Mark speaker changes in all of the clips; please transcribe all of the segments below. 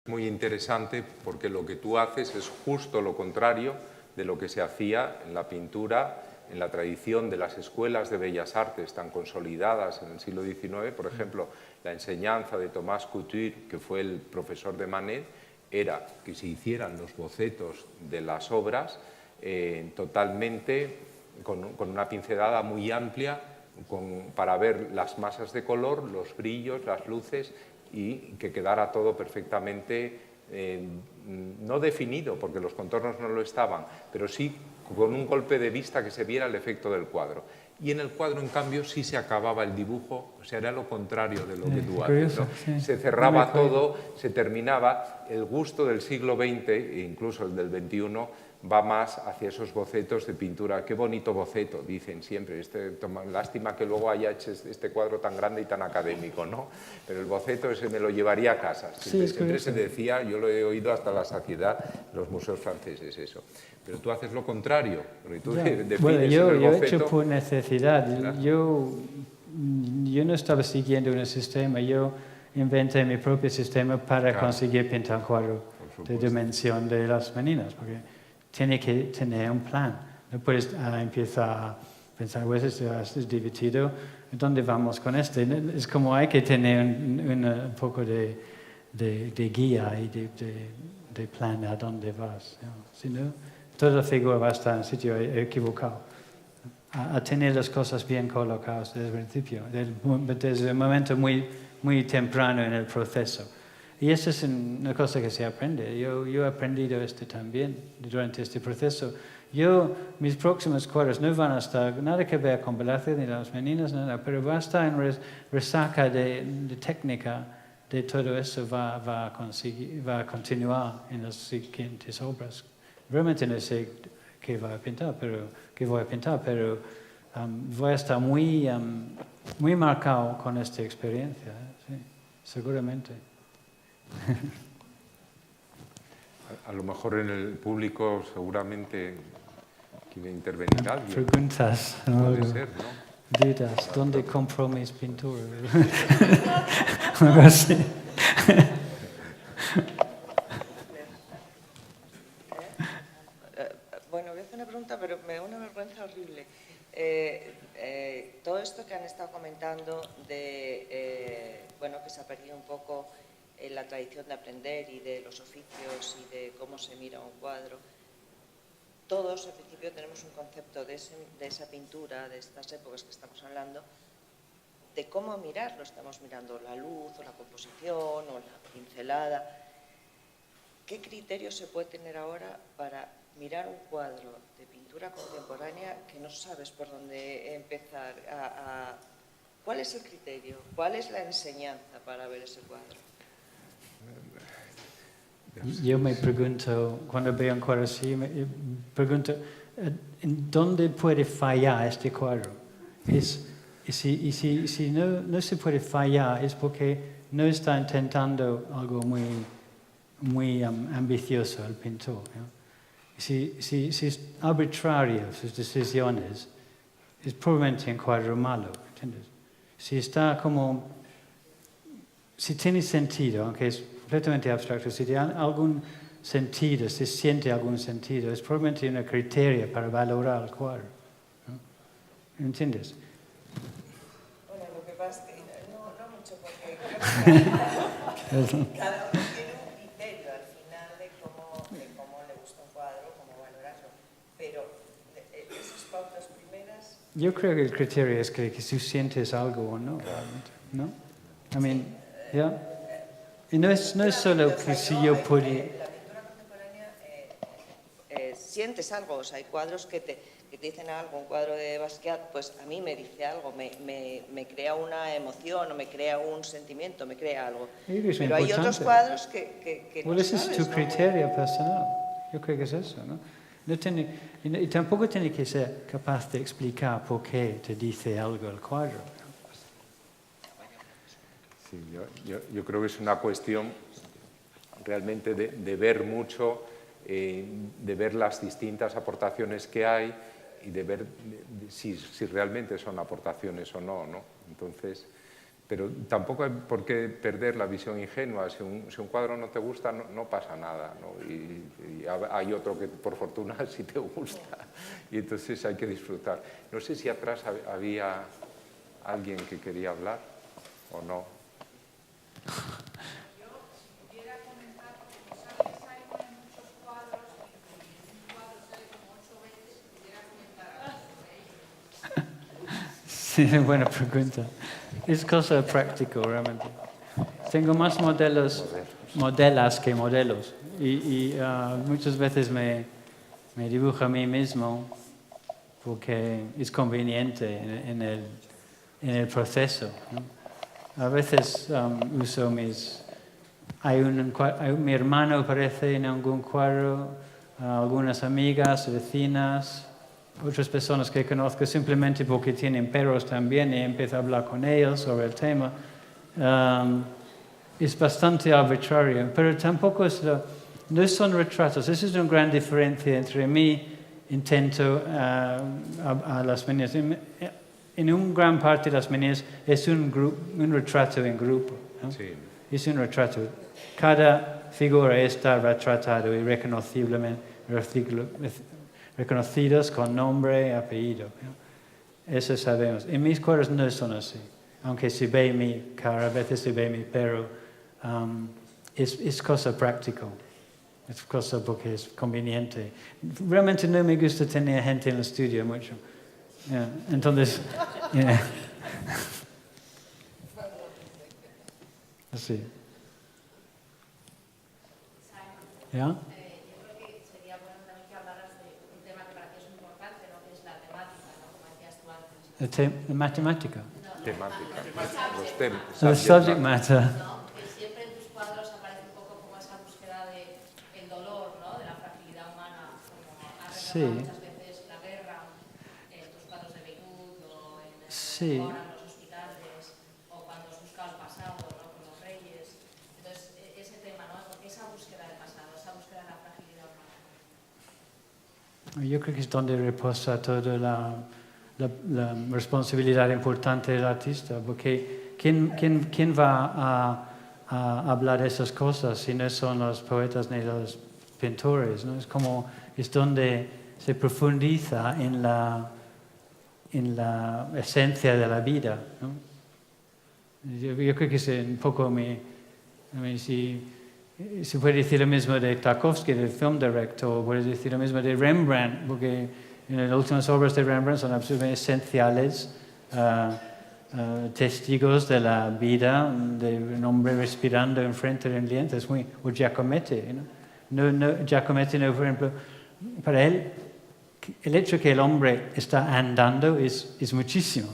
Speaker 1: muy interesante porque lo que tú haces es justo lo contrario de lo que se hacía en la pintura, en la tradición de las escuelas de bellas artes tan consolidadas en el siglo XIX. Por ejemplo, la enseñanza de Thomas Couture, que fue el profesor de Manet, era que se hicieran los bocetos de las obras totalmente con una pincelada muy amplia para ver las masas de color, los brillos, las luces, y que quedara todo perfectamente no definido, porque los contornos no lo estaban, pero sí con un golpe de vista que se viera el efecto del cuadro. Y en el cuadro, en cambio, sí se acababa el dibujo, o sea, era lo contrario de lo que tú haces, ¿no? Sí. Se cerraba todo, se terminaba. El gusto del siglo XX, e incluso el del XXI, va más hacia esos bocetos de pintura. Qué bonito boceto, dicen siempre. Lástima que luego haya hecho este cuadro tan grande y tan académico, ¿no? Pero el boceto ese me lo llevaría a casa. Siempre se decía, yo lo he oído hasta la saciedad en los museos franceses, eso. Pero tú haces lo contrario, porque tú defines
Speaker 2: bueno,
Speaker 1: yo
Speaker 2: he hecho por necesidad. Claro. Yo no estaba siguiendo un sistema, yo inventé mi propio sistema para conseguir pintar un cuadro de dimensión de las meninas, porque tiene que tener un plan. No puedes empezar a pensar, pues es divertido, ¿dónde vamos con esto? Es como hay que tener un poco de guía y de plan a dónde vas. ¿No? Si no, toda la figura va a estar en sitio equivocado. A tener las cosas bien colocadas desde el principio, desde el momento muy temprano en el proceso. Y eso es una cosa que se aprende. Yo he aprendido esto también durante este proceso. Mis próximos cuadros no van a estar nada que ver con Velázquez ni las meninas, nada, pero va a estar en resaca de técnica de todo eso, va a continuar en las siguientes obras. Realmente no sé qué voy a pintar, pero voy a estar muy marcado con esta experiencia, sí, seguramente.
Speaker 1: A lo mejor en el público seguramente quiere intervenir alguien.
Speaker 2: Preguntas.
Speaker 1: Puede ser, ¿no?
Speaker 2: Dudas. ¿Dónde compró mis pinturas? Algo así.
Speaker 3: Bueno, voy a hacer una pregunta, pero me da una vergüenza horrible. Todo esto que han estado comentando de, bueno, que se ha perdido un poco la tradición de aprender y de los oficios y de cómo se mira un cuadro. Todos, en principio, tenemos un concepto de esa pintura, de estas épocas que estamos hablando, de cómo mirarlo. Estamos mirando la luz, o la composición, o la pincelada. ¿Qué criterio se puede tener ahora para mirar un cuadro de pintura contemporánea que no sabes por dónde empezar? ¿Cuál es el criterio? ¿Cuál es la enseñanza para ver ese cuadro?
Speaker 2: Yo me pregunto, cuando veo un cuadro así, me pregunto, ¿dónde puede fallar este cuadro? Y si no se puede fallar es porque no está intentando algo muy ambicioso el pintor, ¿no? Si es arbitrario sus decisiones, es probablemente un cuadro malo, ¿entiendes? Si tiene sentido, aunque es completamente abstracto, si tiene algún sentido, se siente algún sentido, es probablemente un criterio para valorar el cuadro, ¿no? ¿Entiendes?
Speaker 3: Bueno, lo que pasa es que no mucho, porque cada uno tiene un criterio al final de cómo le gusta un cuadro, cómo valorarlo, pero esas pautas primeras...
Speaker 2: Yo creo que el criterio es que tú sientes algo o no, ¿no? I mean, ¿ya? Y no es solo que si yo pudiera...
Speaker 3: La pintura contemporánea sientes algo, o sea, hay cuadros que te dicen algo. Un cuadro de Basquiat, pues a mí me dice algo, me crea una emoción, o me crea un sentimiento, me crea algo. Pero hay otros cuadros que no
Speaker 2: ese
Speaker 3: sabes,
Speaker 2: es tu
Speaker 3: ¿no?
Speaker 2: criterio personal. Yo creo que es eso, ¿no? Y tampoco tiene que ser capaz de explicar por qué te dice algo el cuadro.
Speaker 1: Sí, yo creo que es una cuestión realmente de ver mucho, de ver las distintas aportaciones que hay y de ver si realmente son aportaciones o no, ¿no? Entonces, Pero tampoco hay por qué perder la visión ingenua. Si un cuadro no te gusta, no pasa nada, ¿no? Y hay otro que, por fortuna, sí te gusta. Y entonces hay que disfrutar. No sé si atrás había alguien que quería hablar o no.
Speaker 4: Yo, si pudiera comentar, porque como sale Simon en muchos cuadros, y en un cuadro sale como 8 veces, si pudiera comentar algo sobre ello.
Speaker 2: Sí, buena pregunta. Es cosa práctica, realmente. Tengo más modelas que modelos. Y muchas veces me dibujo a mí mismo porque es conveniente en el proceso, ¿no? A veces uso mi hermano aparece en algún cuadro, algunas amigas, vecinas, otras personas que conozco simplemente porque tienen perros también y empiezo a hablar con ellos sobre el tema. Es bastante arbitrario, pero tampoco no son retratos. Esa es una gran diferencia entre mí intento a las manías. En una gran parte de las manías es un retrato en grupo, ¿no?
Speaker 1: Sí.
Speaker 2: Es un retrato. Cada figura está retratado y reconocidos con nombre y apellido, ¿no? Eso sabemos. En mis cuadros no son así. Aunque se ve mi cara, a veces se ve mi perro, es cosa práctica. Es cosa porque es conveniente. Realmente no me gusta tener gente en el estudio mucho. Entonces, así. ¿Ya?
Speaker 5: Yo creo que sería bueno también que hablaras de un tema que para ti es muy importante, ¿no? Que es la temática, ¿no? Como decías tú antes.
Speaker 2: Matemática.
Speaker 1: Temática.
Speaker 2: The subject matter.
Speaker 5: ¿No? Que siempre en tus cuadros aparece un poco como esa búsqueda del dolor, ¿no? De la fragilidad humana, como has retratado muchas veces la guerra en tus cuadros de Beirut o en los hospitales, o cuando has buscado el pasado, ¿no? Con los reyes. Entonces, ese tema, ¿no? Porque esa búsqueda del pasado, esa búsqueda de la fragilidad humana.
Speaker 2: Yo creo que es donde reposa toda la responsabilidad importante del artista, porque ¿quién va a hablar de esas cosas si no son los poetas ni los pintores, ¿no? Es donde se profundiza en la esencia de la vida, ¿no? Yo creo que es un poco si puede decir lo mismo de Tarkovsky, del film director, o puede decir lo mismo de Rembrandt, porque las últimas obras de Rembrandt son absolutamente esenciales, testigos de la vida de un hombre respirando enfrente de un lienzo. O Giacometti, ¿no? Giacometti, no, por ejemplo, para él, el hecho de que el hombre está andando es muchísimo,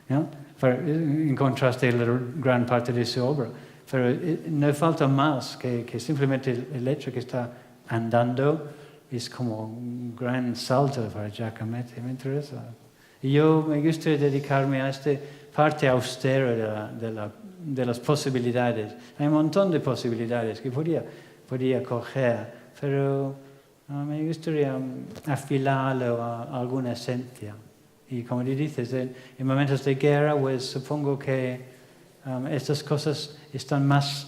Speaker 2: ¿no? En contraste a la gran parte de su obra. Pero no falta más que simplemente el hecho de que está andando es como un gran salto para Giacometti, me interesa. Y yo me gusta dedicarme a esta parte austera de las posibilidades. Hay un montón de posibilidades que podía coger, pero me gustaría afilarlo a alguna esencia. Y como dices, en momentos de guerra, pues supongo que estas cosas están más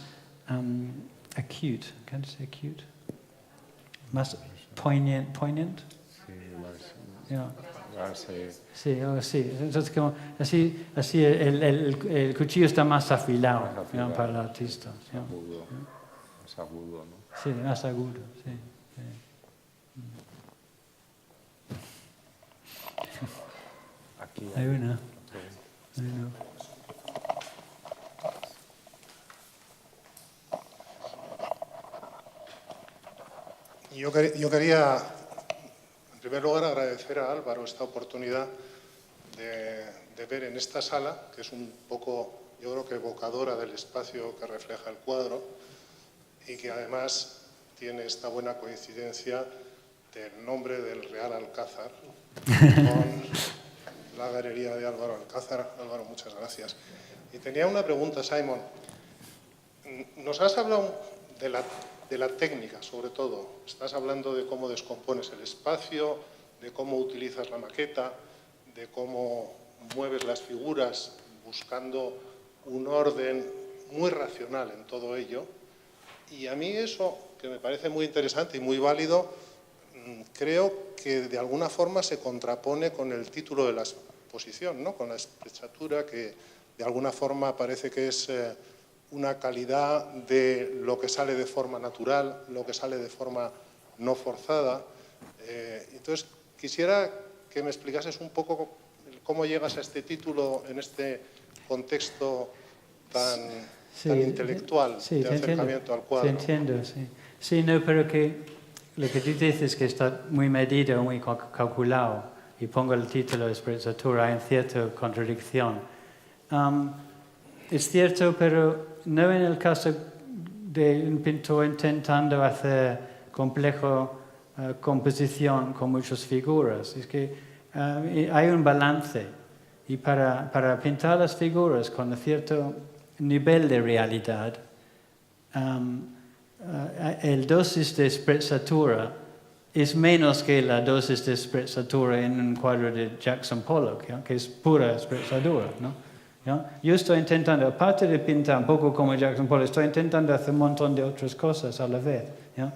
Speaker 2: acute. ¿Can I say acute? Más poignant.
Speaker 1: Sí, más.
Speaker 2: Yeah.
Speaker 1: Sí.
Speaker 2: Sí. Entonces, como, así el cuchillo está más afilado,
Speaker 1: Más afilado.
Speaker 2: para el artista. Yeah.
Speaker 1: Más agudo, ¿no?
Speaker 2: Sí, más agudo. Sí.
Speaker 1: Aquí
Speaker 2: Hay una.
Speaker 6: Yo quería, en primer lugar, agradecer a Álvaro esta oportunidad de ver en esta sala, que es un poco, yo creo que evocadora del espacio que refleja el cuadro y que además tiene esta buena coincidencia del nombre del Real Alcázar con la galería de Álvaro Alcázar. Álvaro, muchas gracias. Y tenía una pregunta, Simon. Nos has hablado de la técnica, sobre todo. Estás hablando de cómo descompones el espacio, de cómo utilizas la maqueta, de cómo mueves las figuras buscando un orden muy racional en todo ello. Y a mí eso, que me parece muy interesante y muy válido, creo que de alguna forma se contrapone con el título de la exposición, ¿no? Con la sprezzatura, que de alguna forma parece que es una calidad de lo que sale de forma natural, lo que sale de forma no forzada. Entonces, quisiera que me explicases un poco cómo llegas a este título en este contexto tan intelectual de acercamiento al cuadro.
Speaker 2: Sí, entiendo, sí. Sí, no, pero que lo que tú dices que está muy medido, muy calculado, y pongo el título de sprezzatura, hay cierta contradicción. Es cierto, pero no en el caso de un pintor intentando hacer complejo composición con muchas figuras. Es que hay un balance, y para pintar las figuras con un cierto nivel de realidad, el dosis de sprezzatura es menos que la dosis de sprezzatura en un cuadro de Jackson Pollock, ¿no? Que es pura sprezzatura, ¿no? Yo estoy intentando, aparte de pintar un poco como Jackson Pollock, estoy intentando hacer un montón de otras cosas a la vez, ¿no?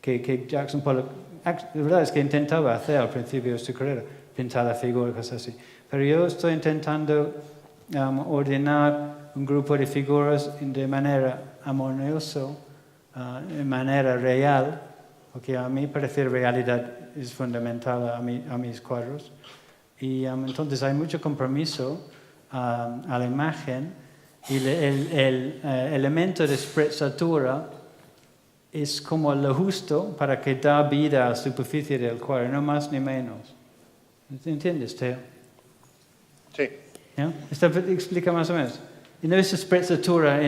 Speaker 2: Que Jackson Pollock, la verdad es que intentaba hacer al principio de su carrera, pintar la figura y cosas así. Pero yo estoy intentando ordenar un grupo de figuras de manera armoniosa, de manera real, porque a mí parecer realidad es fundamental a mis cuadros. Y entonces hay mucho compromiso a la imagen, y el elemento de sprezzatura es como lo justo para que da vida a la superficie del cuadro, no más ni menos. ¿Entiendes, Teo?
Speaker 6: Sí.
Speaker 2: ¿No? Esto explica más o menos. Y no es sprezzatura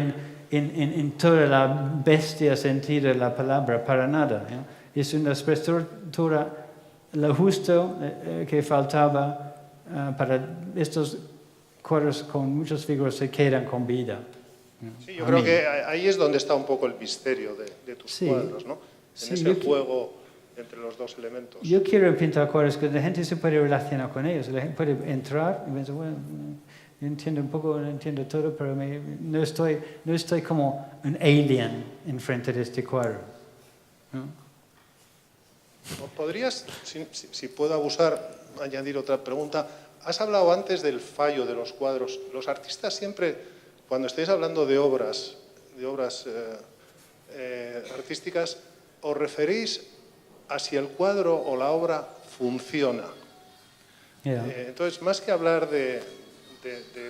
Speaker 2: en toda la bestia sentido de la palabra, para nada, ¿no? Es una sprezzatura lo justo que faltaba para estos cuadros con muchas figuras se quedan con vida.
Speaker 6: Sí, yo creo que ahí es donde está un poco el misterio de tus cuadros, ¿no? En ese juego entre los dos elementos.
Speaker 2: Yo quiero pintar cuadros que la gente se puede relacionar con ellos, la gente puede entrar y pensar, bueno, entiendo un poco, no entiendo todo, pero no estoy como un alien enfrente de este cuadro, ¿no?
Speaker 6: ¿Podrías, si puedo abusar, añadir otra pregunta? Has hablado antes del fallo de los cuadros. Los artistas siempre, cuando estáis hablando de obras artísticas, os referís a si el cuadro o la obra funciona.
Speaker 2: Yeah.
Speaker 6: Entonces, más que hablar de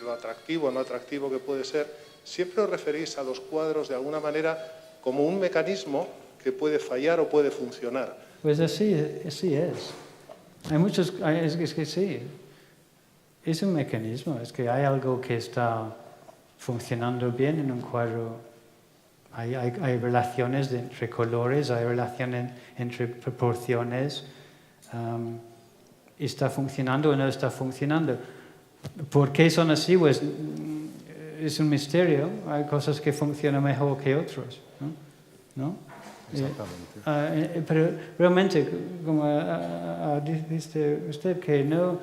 Speaker 6: lo atractivo o no atractivo que puede ser, siempre os referís a los cuadros de alguna manera como un mecanismo que puede fallar o puede funcionar.
Speaker 2: Pues así es. Hay muchos, es que sí. Es un mecanismo, es que hay algo que está funcionando bien en un cuadro. Hay relaciones entre colores, hay relaciones entre proporciones. ¿Está funcionando o no está funcionando? ¿Por qué son así? Pues es un misterio. Hay cosas que funcionan mejor que otras, ¿no?
Speaker 1: Exactamente.
Speaker 2: Pero realmente, como dice usted, que no,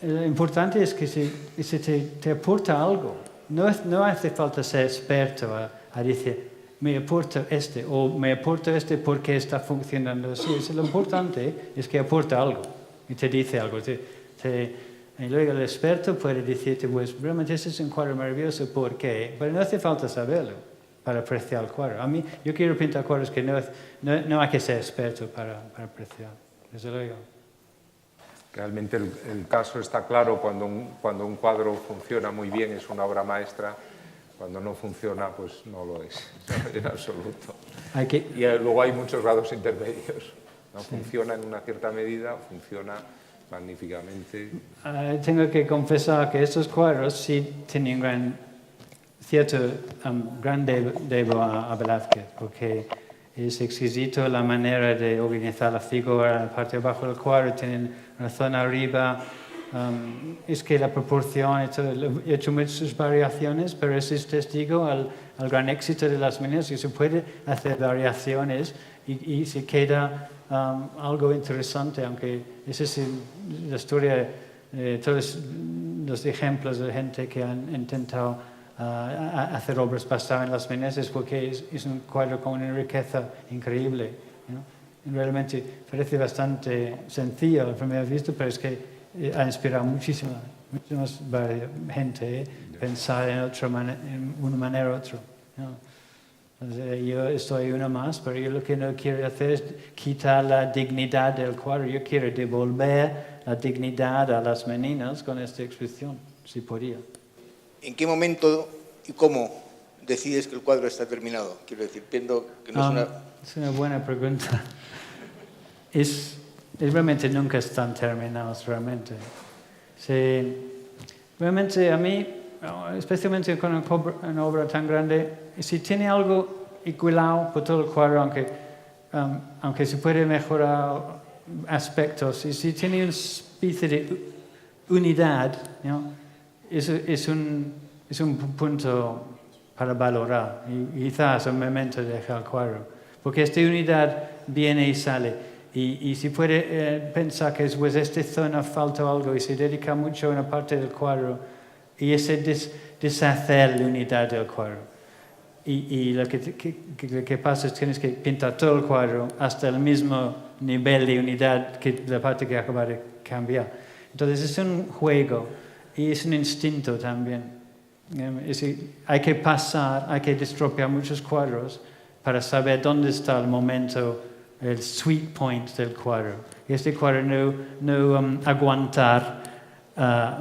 Speaker 2: lo importante es que si te aporta algo. No hace falta ser experto a decir, me aporta o me aporta porque está funcionando así. Lo importante es que aporta algo y te dice algo. Y luego el experto puede decirte, pues realmente este es un cuadro maravilloso, ¿por qué? Pero no hace falta saberlo para apreciar el cuadro. A mí, yo quiero pintar cuadros que no hay que ser experto para apreciar, desde luego.
Speaker 1: Realmente el caso está claro cuando un cuadro funciona muy bien, es una obra maestra. Cuando no funciona, pues no lo es, en absoluto. Y luego hay muchos grados intermedios. No funciona en una cierta medida, funciona magníficamente.
Speaker 2: Tengo que confesar que estos cuadros sí tienen cierto gran debo a Velázquez, porque es exquisito la manera de organizar la figura, la parte de abajo del cuadro, tienen una zona arriba. Es que la proporción, he hecho muchas variaciones, pero eso es testigo al gran éxito de las maneras que se puede hacer variaciones y se queda algo interesante, aunque esa es la historia de todos los ejemplos de gente que han intentado hacer obras basadas en las minas es porque es un cuadro con una riqueza increíble, ¿no? Realmente parece bastante sencillo a primera vista, pero es que ha inspirado muchísima gente pensar en una manera u otra, ¿no? Entonces, yo soy uno más, pero yo lo que no quiero hacer es quitar la dignidad del cuadro. Yo quiero devolver la dignidad a las meninas con esta exposición, si podía.
Speaker 7: ¿En qué momento y cómo decides que el cuadro está terminado? Quiero decir, viendo que no es una...
Speaker 2: Es una buena pregunta. Realmente nunca están terminados, realmente. Sí, realmente a mí, especialmente con una obra tan grande, si tiene algo igualado por todo el cuadro, aunque se puede mejorar aspectos, y si tiene una especie de unidad, ¿no? es un punto para valorar, y quizás un momento de dejar el cuadro, porque esta unidad viene y sale. Y si puede pensar que pues esta zona falta algo y se dedica mucho a una parte del cuadro y ese deshacer la unidad del cuadro. Y lo que pasa es que tienes que pintar todo el cuadro hasta el mismo nivel de unidad que la parte que acaba de cambiar. Entonces es un juego y es un instinto también. Hay que pasar, hay que estropear muchos cuadros para saber dónde está el momento, el sweet point del cuadro. Este cuadro no aguantar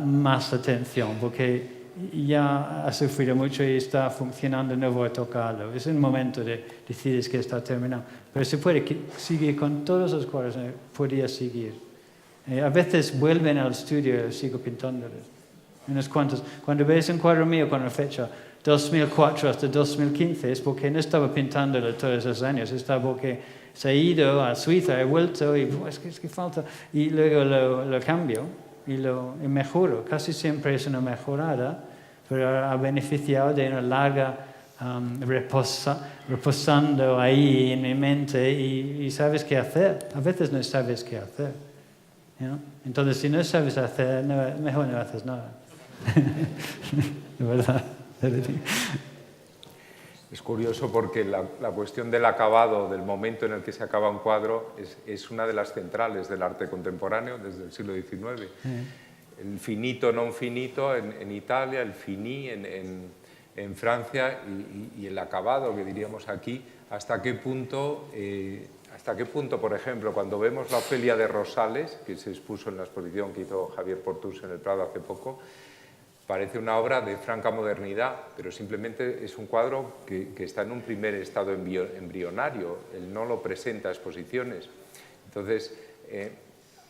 Speaker 2: más atención, porque ya ha sufrido mucho y está funcionando, no voy a tocarlo. Es un momento de decidir que está terminado. Pero se puede seguir con todos los cuadros, podría seguir. A veces vuelven al estudio y sigo pintándolos. Unos cuantos. Cuando ves un cuadro mío con la fecha 2004 hasta 2015, es porque no estaba pintándolo todos los años, estaba porque se ha ido a Suiza, he vuelto y es que falta. Y luego lo cambio y lo mejoro. Casi siempre es una mejorada, pero ha beneficiado de una larga reposando ahí en mi mente y sabes qué hacer. A veces no sabes qué hacer, ¿no? Entonces, si no sabes hacer, mejor no haces nada. De verdad.
Speaker 1: Es curioso porque la cuestión del acabado, del momento en el que se acaba un cuadro, es una de las centrales del arte contemporáneo desde el siglo XIX. El finito, non finito en Italia, el fini en Francia y el acabado, que diríamos aquí, hasta qué punto, por ejemplo, cuando vemos la Ofelia de Rosales, que se expuso en la exposición que hizo Javier Portús en el Prado hace poco, parece una obra de franca modernidad, pero simplemente es un cuadro que está en un primer estado embrionario. Él no lo presenta a exposiciones. Entonces,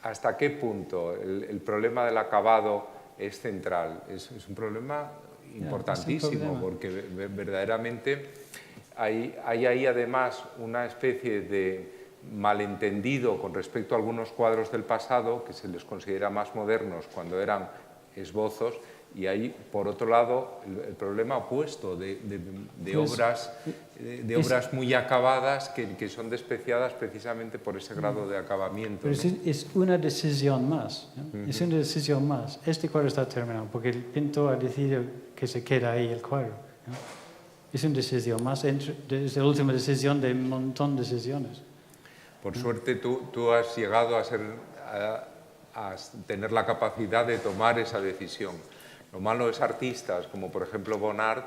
Speaker 1: ¿hasta qué punto el problema del acabado es central? Es un problema importantísimo, porque verdaderamente hay ahí además una especie de malentendido con respecto a algunos cuadros del pasado que se les considera más modernos cuando eran esbozos. Y hay, por otro lado, el problema opuesto de obras muy acabadas que son despreciadas precisamente por ese grado de acabamiento.
Speaker 2: Pero
Speaker 1: ¿no?
Speaker 2: es una decisión más, ¿no? Es una decisión más. Este cuadro está terminado porque el pintor ha decidido que se queda ahí el cuadro, ¿no? Es una decisión más, es la última decisión de un montón de decisiones.
Speaker 1: Por suerte tú has llegado a tener la capacidad de tomar esa decisión. Lo malo es artistas, como por ejemplo Bonnard,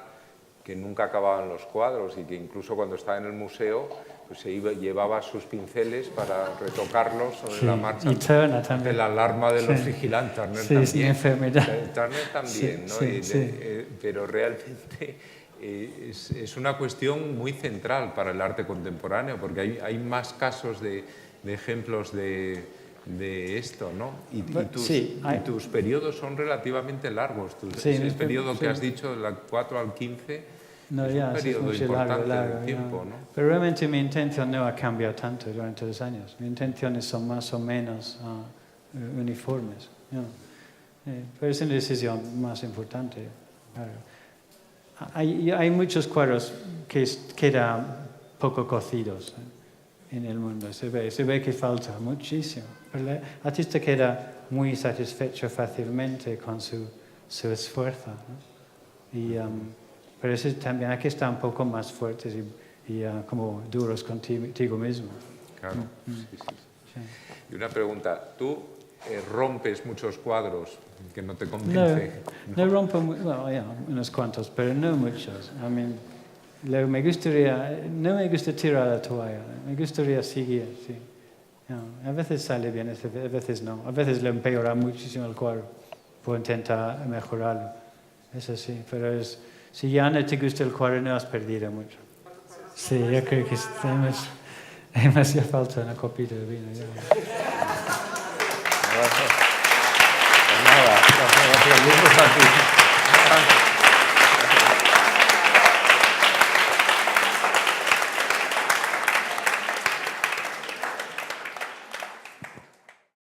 Speaker 1: que nunca acababan los cuadros y que incluso cuando estaba en el museo pues llevaba sus pinceles para retocarlos sobre la marcha.
Speaker 2: Y Turner también.
Speaker 1: La alarma de los vigilantes. Turner también.
Speaker 2: Sí, enfermedad.
Speaker 1: Turner también, ¿no? Pero realmente es una cuestión muy central para el arte contemporáneo, porque hay más casos de ejemplos de esto, ¿no? Y tus periodos son relativamente largos. El periodo que has dicho, del 4 al 15, es un periodo importante de tiempo, ¿no?
Speaker 2: Pero realmente mi intención no ha cambiado tanto durante los años. Mis intenciones son más o menos uniformes, ¿no? Pero es una decisión más importante. Claro. Hay muchos cuadros que quedan poco cocidos en el mundo. Se ve que falta muchísimo. El artista queda muy satisfecho fácilmente con su esfuerzo, ¿no? Pero eso también hay que estar un poco más fuertes y como duros contigo mismo.
Speaker 1: Claro, sí. Y una pregunta, ¿tú rompes muchos cuadros que no te convencen?
Speaker 2: No rompo, unos cuantos, pero no muchos. I mean, no me gusta tirar la toalla, me gustaría seguir, sí. A veces sale bien, a veces no. A veces le empeora muchísimo el cuadro. Puedo intentar mejorarlo. Eso sí, pero si ya no te gusta el cuadro, no has perdido mucho. Sí, yo creo que me hacía falta una copita de vino. Ya.